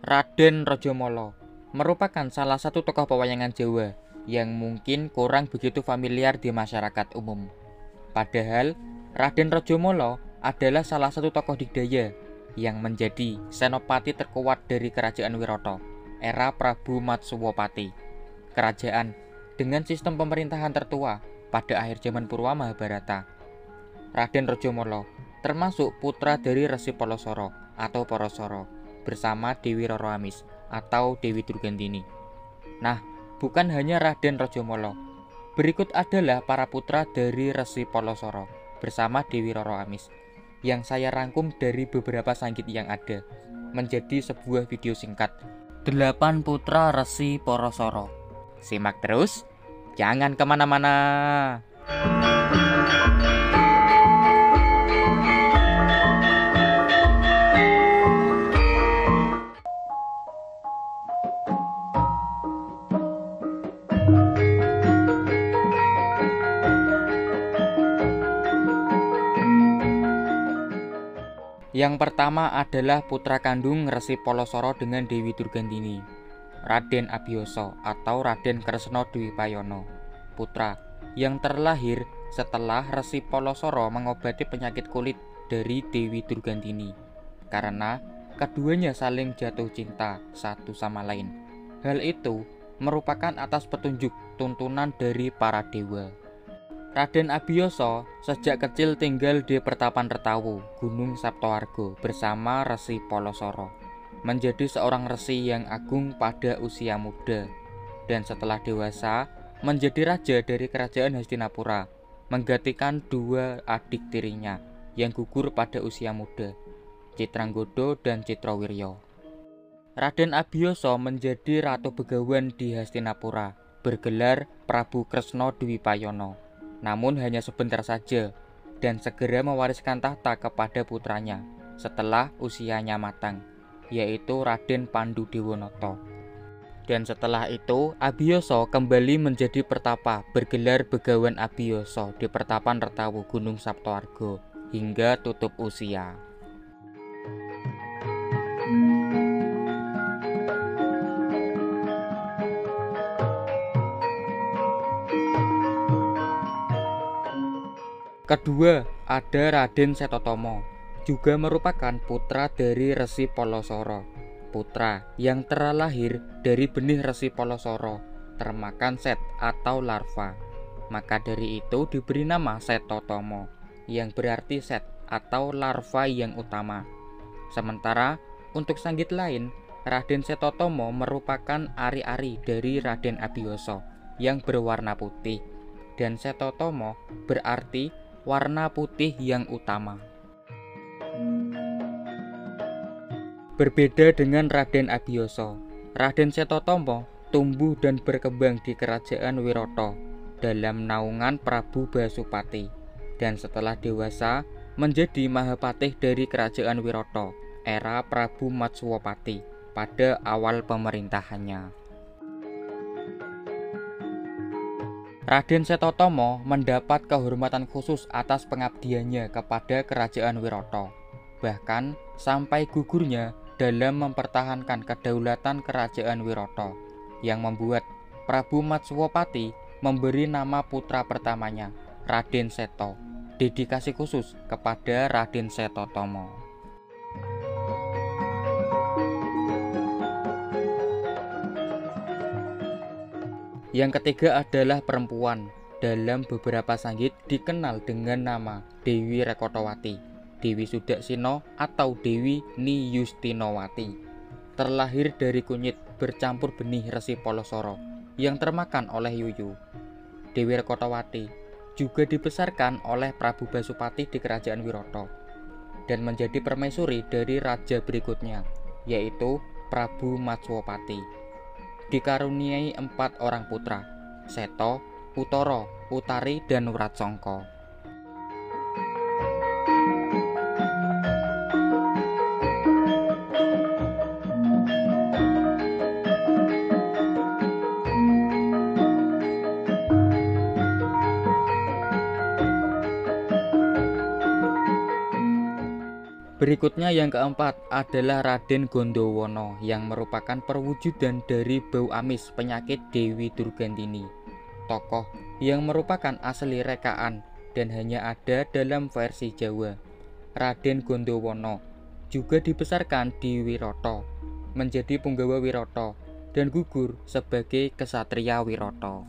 Raden Rajamala merupakan salah satu tokoh pewayangan Jawa yang mungkin kurang begitu familiar di masyarakat umum. Padahal Raden Rajamala adalah salah satu tokoh digdaya yang menjadi senopati terkuat dari Kerajaan Wirata, era Prabu Matswapati. Kerajaan dengan sistem pemerintahan tertua pada akhir zaman Purwa Mahabharata. Raden Rajamala termasuk putra dari Resi Palasara atau Parasara bersama Dewi Roro Amis atau Dewi Durgandini. Nah, bukan hanya Raden Rajamala. Berikut adalah para putra dari Resi Palasara bersama Dewi Roro Amis yang saya rangkum dari beberapa sanggit yang ada menjadi sebuah video singkat 8 Putra Resi Parasara. Simak terus, jangan kemana-mana. Yang pertama adalah putra kandung Resi Palasara dengan Dewi Durgandini, Raden Abiyasa atau Raden Kresna Dwipayana, putra yang terlahir setelah Resi Palasara mengobati penyakit kulit dari Dewi Durgandini karena keduanya saling jatuh cinta satu sama lain. Hal itu merupakan atas petunjuk tuntunan dari para dewa. Raden Abiyasa sejak kecil tinggal di Pertapan Retawu, Gunung Saptawarga bersama Resi Palasara. Menjadi seorang resi yang agung pada usia muda, dan setelah dewasa menjadi raja dari Kerajaan Hastinapura, menggantikan dua adik tirinya yang gugur pada usia muda, Citranggoda dan Citrawirya. Raden Abiyasa menjadi ratu begawan di Hastinapura, bergelar Prabu Kresna Dwipayana. Namun hanya sebentar saja, dan segera mewariskan tahta kepada putranya setelah usianya matang, yaitu Raden Pandudewonata. Dan setelah itu Abiyasa kembali menjadi pertapa bergelar Begawan Abiyasa di Pertapan Retawu Gunung Saptawarga hingga tutup usia. Kedua ada Raden Setatomo, juga merupakan putra dari Resi Palasara, putra yang terlahir dari benih Resi Palasara termakan set atau larva. Maka dari itu diberi nama Setatomo, yang berarti set atau larva yang utama. Sementara untuk sanggit lain, Raden Setatomo merupakan ari-ari dari Raden Abiyasa yang berwarna putih, dan Setatomo berarti warna putih yang utama. Berbeda dengan Raden Abiyasa, Raden Setatomo tumbuh dan berkembang di Kerajaan Wirata dalam naungan Prabu Basupati, dan setelah dewasa menjadi Mahapatih dari Kerajaan Wirata era Prabu Matswapati pada awal pemerintahannya. Raden Setatomo mendapat kehormatan khusus atas pengabdiannya kepada Kerajaan Wirata, bahkan sampai gugurnya dalam mempertahankan kedaulatan Kerajaan Wirata, yang membuat Prabu Matswapati memberi nama putra pertamanya, Raden Seta, dedikasi khusus kepada Raden Setatomo. Yang ketiga adalah perempuan. Dalam beberapa sanggit dikenal dengan nama Dewi Rekotawati, Dewi Sudaksina atau Dewi Niyustinawati. Terlahir dari kunyit bercampur benih Resi Palasara yang termakan oleh yuyu. Dewi Rekotawati juga dibesarkan oleh Prabu Basupati di Kerajaan Wirata dan menjadi permaisuri dari raja berikutnya, yaitu Prabu Matswapati. Dikaruniai 4 orang putra, Seta, Utara, Utari, dan Wratsangka. Berikutnya yang keempat adalah Raden Gondowono yang merupakan perwujudan dari bau amis penyakit Dewi Durgandini. Tokoh yang merupakan asli rekaan dan hanya ada dalam versi Jawa. Raden Gondowono juga dibesarkan di Wiroto, menjadi punggawa Wiroto dan gugur sebagai kesatria Wiroto.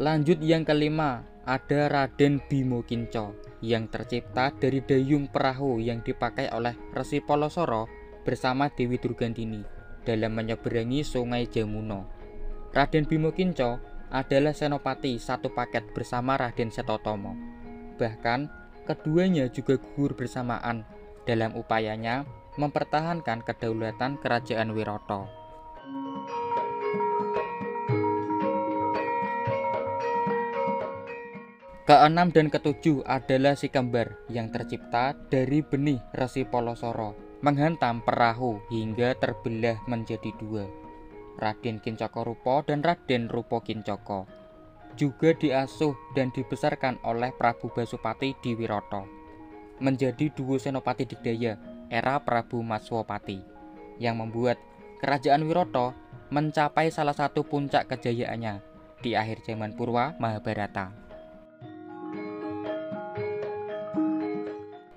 Lanjut yang kelima, ada Raden Bimo Kinco yang tercipta dari dayung perahu yang dipakai oleh Resi Polosoro bersama Dewi Durgandini dalam menyeberangi Sungai Jamuno. Raden Bimo Kinco adalah senopati satu paket bersama Raden Setotomo. Bahkan keduanya juga gugur bersamaan dalam upayanya mempertahankan kedaulatan kerajaan Wiroto. Keenam dan ketujuh adalah si kembar yang tercipta dari benih Resi Polosoro menghantam perahu hingga terbelah menjadi dua. Raden Kincoko Rupo dan Raden Rupo Kincoko juga diasuh dan dibesarkan oleh Prabu Basupati di Wiroto, menjadi duo senopati digdaya era Prabu Maswapati yang membuat kerajaan Wiroto mencapai salah satu puncak kejayaannya di akhir zaman Purwa Mahabharata.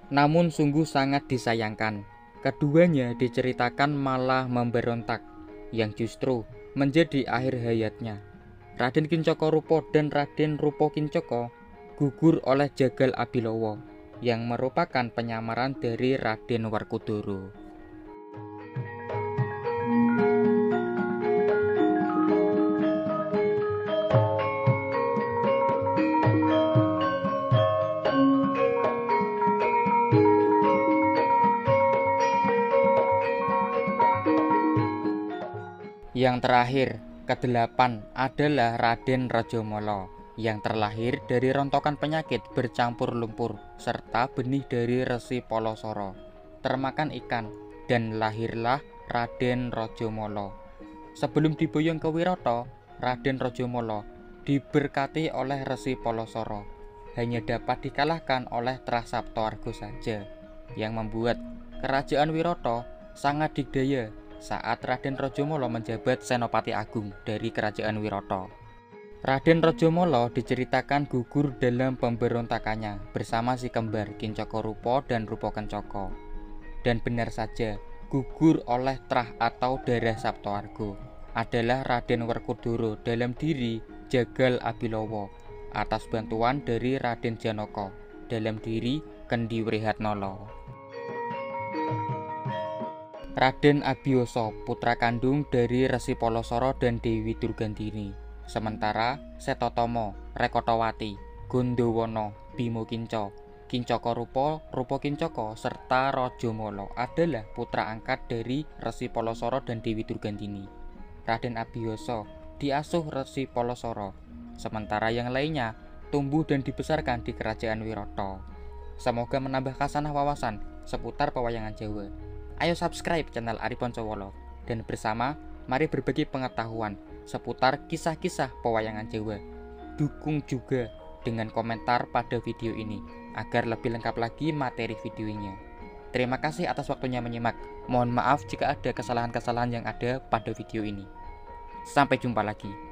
Namun sungguh sangat disayangkan, keduanya diceritakan malah memberontak, yang justru menjadi akhir hayatnya. Raden Kincoko Rupo dan Raden Rupo Kincoko gugur oleh Jagal Abilowo, yang merupakan penyamaran dari Raden Werkudara. Yang terakhir, kedelapan adalah Raden Rajomolo yang terlahir dari rontokan penyakit bercampur lumpur serta benih dari Resi Polosoro, termakan ikan, dan lahirlah Raden Rajomolo. Sebelum diboyong ke Wiroto, Raden Rajomolo diberkati oleh Resi Polosoro, hanya dapat dikalahkan oleh Trasaptoargo saja, yang membuat kerajaan Wiroto sangat digdaya saat Raden Rajomolo menjabat Senopati Agung dari kerajaan Wiroto. Raden Rajomolo diceritakan gugur dalam pemberontakannya bersama si kembar Kincoko Rupo dan Rupo Kencoko. Dan benar saja, gugur oleh trah atau darah Saptoargo adalah Raden Werkudara dalam diri Jagal Abilowo atas bantuan dari Raden Janaka dalam diri Kendi Wrihatnala. Raden Abiyasa putra kandung dari Resi Polosoro dan Dewi Durgandini. Sementara Setotomo, Rekotowati, Gondowono, Bimo Kinco, Kincoko Rupo, Rupo Kincoko, serta Rajomolo adalah putra angkat dari Resi Polosoro dan Dewi Durgandini. Raden Abiyasa diasuh Resi Polosoro, sementara yang lainnya tumbuh dan dibesarkan di kerajaan Wiroto. Semoga menambah khasanah wawasan seputar pewayangan Jawa. Ayo subscribe channel Ari Poncowolo dan bersama mari berbagi pengetahuan seputar kisah-kisah pewayangan Jawa. Dukung juga dengan komentar pada video ini agar lebih lengkap lagi materi videonya. Terima kasih atas waktunya menyimak. Mohon maaf jika ada kesalahan-kesalahan yang ada pada video ini. Sampai jumpa lagi.